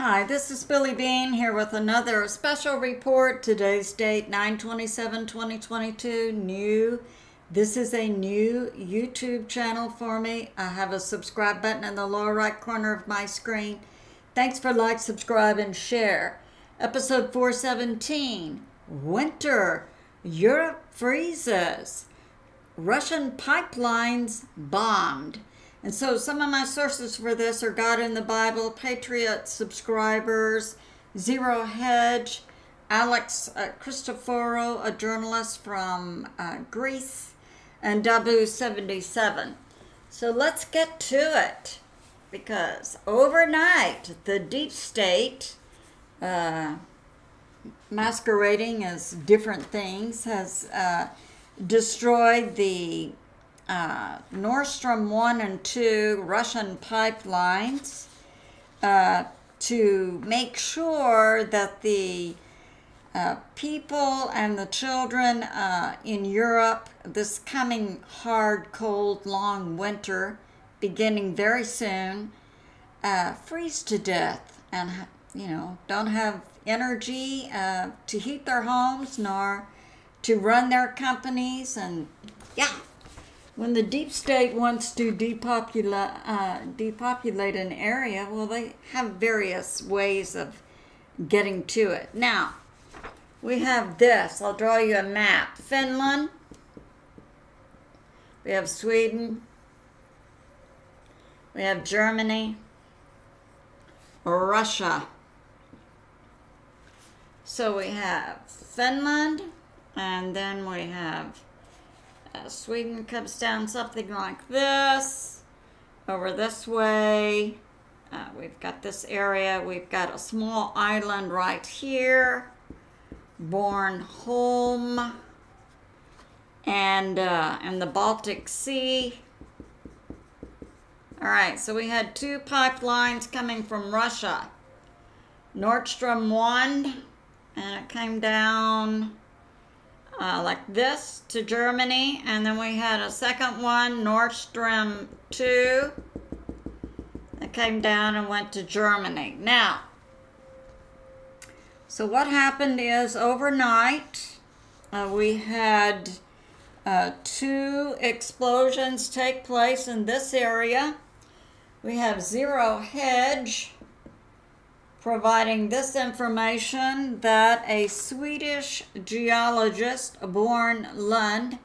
Hi, this is Billie Beene here with another special report. Today's date 9/27/2022. This is a new YouTube channel for me. I have a subscribe button in the lower right corner of my screen. Thanks for like, subscribe, and share. Episode 417, Winter, Europe freezes, Russian pipelines bombed. And so some of my sources for this are God in the Bible, Patriot subscribers, Zero Hedge, A Christeroforou, a journalist from Greece, and E417. So let's get to it, because overnight the deep state, masquerading as different things, has destroyed the Nordstream 1 and 2 Russian pipelines to make sure that the people and the children in Europe, this coming hard, cold, long winter beginning very soon, freeze to death and, don't have energy to heat their homes nor to run their companies. And when the deep state wants to depopulate an area, well, they have various ways of getting to it. Now, we have this. I'll draw you a map. Finland. We have Sweden. We have Germany. Russia. So we have Finland, and then we have Sweden comes down something like this. Over this way, we've got this area. We've got a small island right here, Bornholm, and the Baltic Sea. All right, so we had two pipelines coming from Russia. Nordstream 1, and it came down like this to Germany, and then we had a second one, Nordstream 2, that came down and went to Germany. Now, so what happened is overnight we had two explosions take place in this area. We have Zero Hedge providing this information that a Swedish geologist, Björn Lund,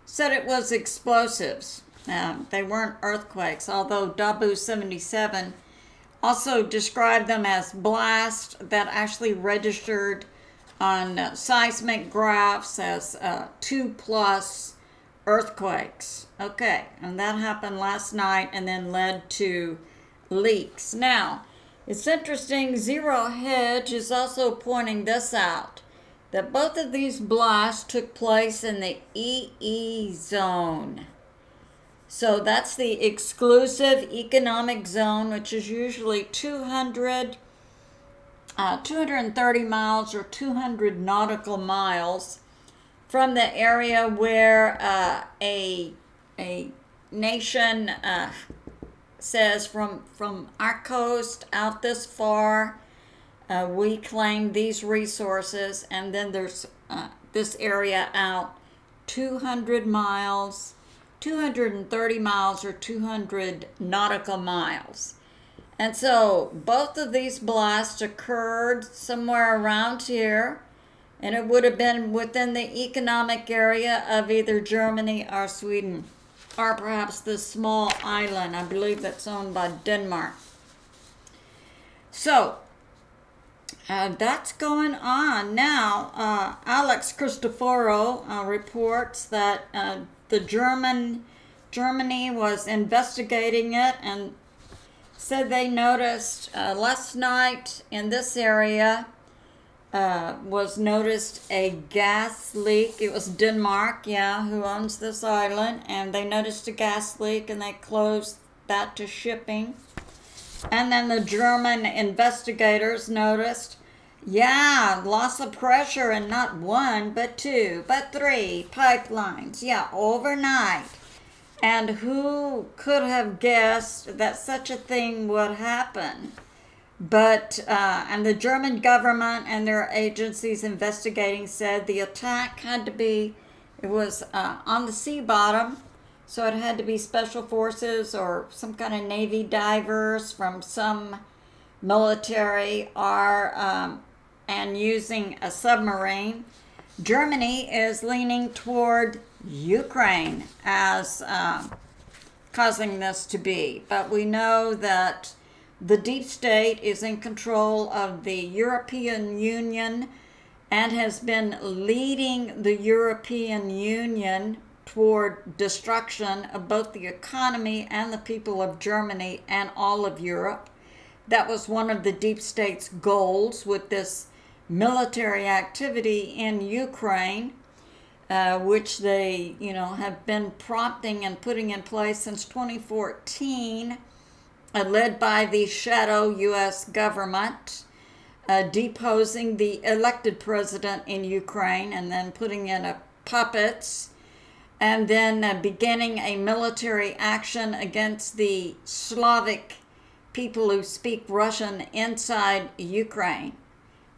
said it was explosives. They weren't earthquakes, although E417 also described them as blasts that actually registered on seismic graphs as 2+ earthquakes. Okay, and that happened last night and then led to leaks. Now, it's interesting, Zero Hedge is also pointing this out, that both of these blasts took place in the EE zone. So that's the exclusive economic zone, which is usually 230 miles or 200 nautical miles from the area where a nation says from our coast out this far, we claim these resources, and then there's this area out 200 miles, 230 miles, or 200 nautical miles. And so both of these blasts occurred somewhere around here, and it would have been within the economic area of either Germany or Sweden, or perhaps this small island, I believe that's owned by Denmark. So, that's going on. Now, A Christeroforou reports that Germany was investigating it and said they noticed last night in this area was noticed a gas leak. It was Denmark, who owns this island, and they noticed a gas leak and they closed that to shipping. And then the German investigators noticed, loss of pressure in not one, but two, but three pipelines, overnight. And who could have guessed that such a thing would happen? But, and the German government and their agencies investigating said the attack had to be, it was on the sea bottom, so it had to be special forces or some kind of Navy divers from some military or, and using a submarine. Germany is leaning toward Ukraine as causing this to be, but we know that the deep state is in control of the European Union and has been leading the European Union toward destruction of both the economy and the people of Germany and all of Europe. That was one of the deep state's goals with this military activity in Ukraine, which they, have been prompting and putting in place since 2014. Led by the shadow U.S. government, deposing the elected president in Ukraine and then putting in puppets, and then beginning a military action against the Slavic people who speak Russian inside Ukraine.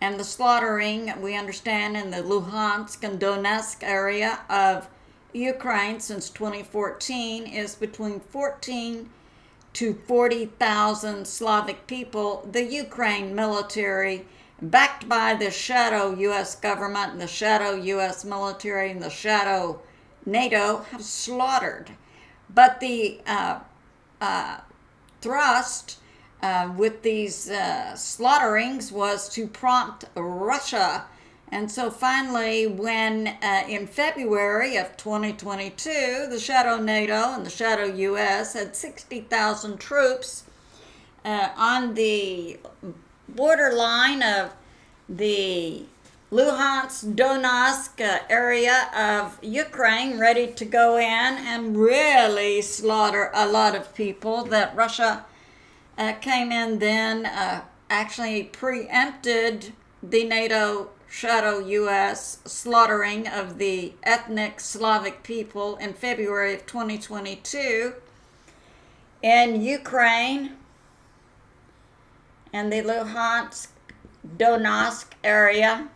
And the slaughtering, we understand, in the Luhansk and Donetsk area of Ukraine since 2014 is between 14 to 40,000 Slavic people. The Ukraine military, backed by the shadow U.S. government and the shadow U.S. military and the shadow NATO, have slaughtered. But the thrust with these slaughterings was to prompt Russia. And so finally, when in February of 2022, the shadow NATO and the shadow U.S. had 60,000 troops on the borderline of the Luhansk, Donetsk area of Ukraine, ready to go in and really slaughter a lot of people, that Russia came in then, actually preempted the NATO shadow U.S. slaughtering of the ethnic Slavic people in February of 2022 in Ukraine and the Luhansk, Donetsk area.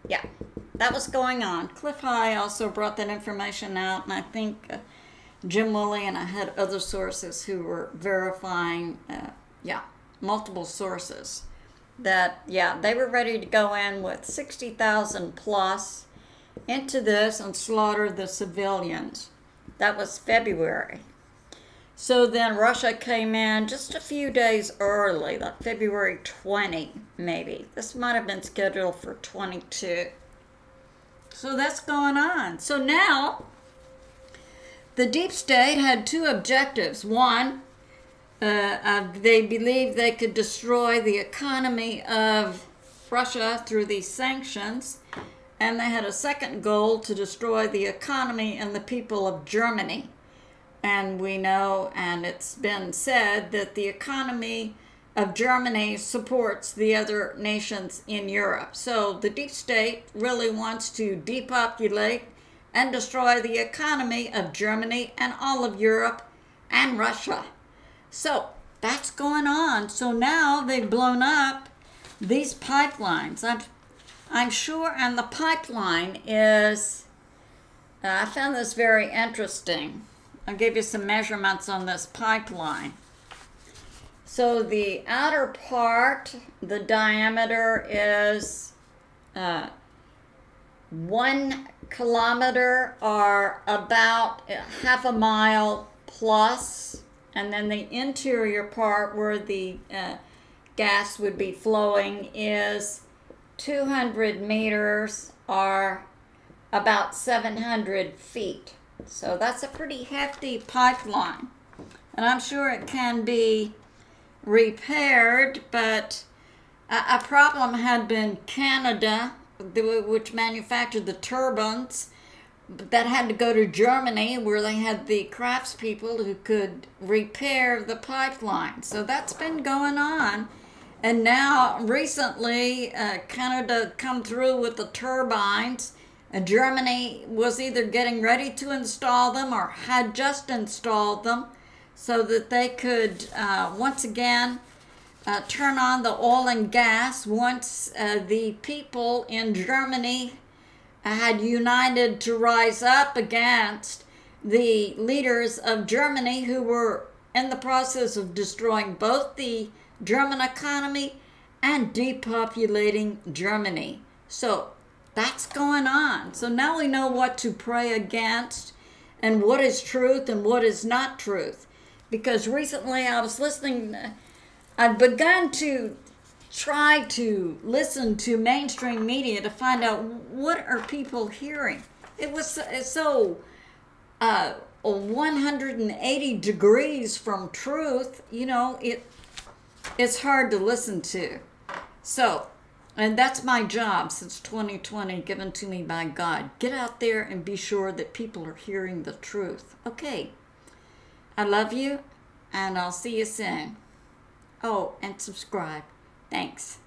Yeah, that was going on. Cliff High also brought that information out, and I think Jim Woolley and I had other sources who were verifying, multiple sources, that, they were ready to go in with 60,000 plus into this and slaughter the civilians. That was February. So then Russia came in just a few days early, like February 20, maybe. This might have been scheduled for 22. So that's going on. So now, the deep state had two objectives. One, they believed they could destroy the economy of Russia through these sanctions, and they had a second goal to destroy the economy and the people of Germany. And we know, and it's been said, that the economy of Germany supports the other nations in Europe. So the deep state really wants to depopulate and destroy the economy of Germany and all of Europe and Russia. So that's going on. So now they've blown up these pipelines. I'm sure, and the pipeline is, I found this very interesting. I'll give you some measurements on this pipeline. So the outer part, the diameter is 1 kilometer, or about half a mile plus. And then the interior part where the gas would be flowing is 200 meters, or about 700 feet. So that's a pretty hefty pipeline. And I'm sure it can be repaired, but a problem had been Canada, which manufactured the turbines, that had to go to Germany, where they had the craftspeople who could repair the pipeline. So that's been going on. And now, recently, Canada come through with the turbines. Germany was either getting ready to install them or had just installed them, so that they could once again turn on the oil and gas once the people in Germany had united to rise up against the leaders of Germany, who were in the process of destroying both the German economy and depopulating Germany. So that's going on. So now we know what to pray against and what is truth and what is not truth. Because recently I was listening, I've begun to try to listen to mainstream media to find out what are people hearing. It was so 180 degrees from truth, you know, it's hard to listen to. So, and that's my job since 2020, given to me by God. Get out there and be sure that people are hearing the truth. Okay, I love you, and I'll see you soon. Oh, and subscribe. Thanks.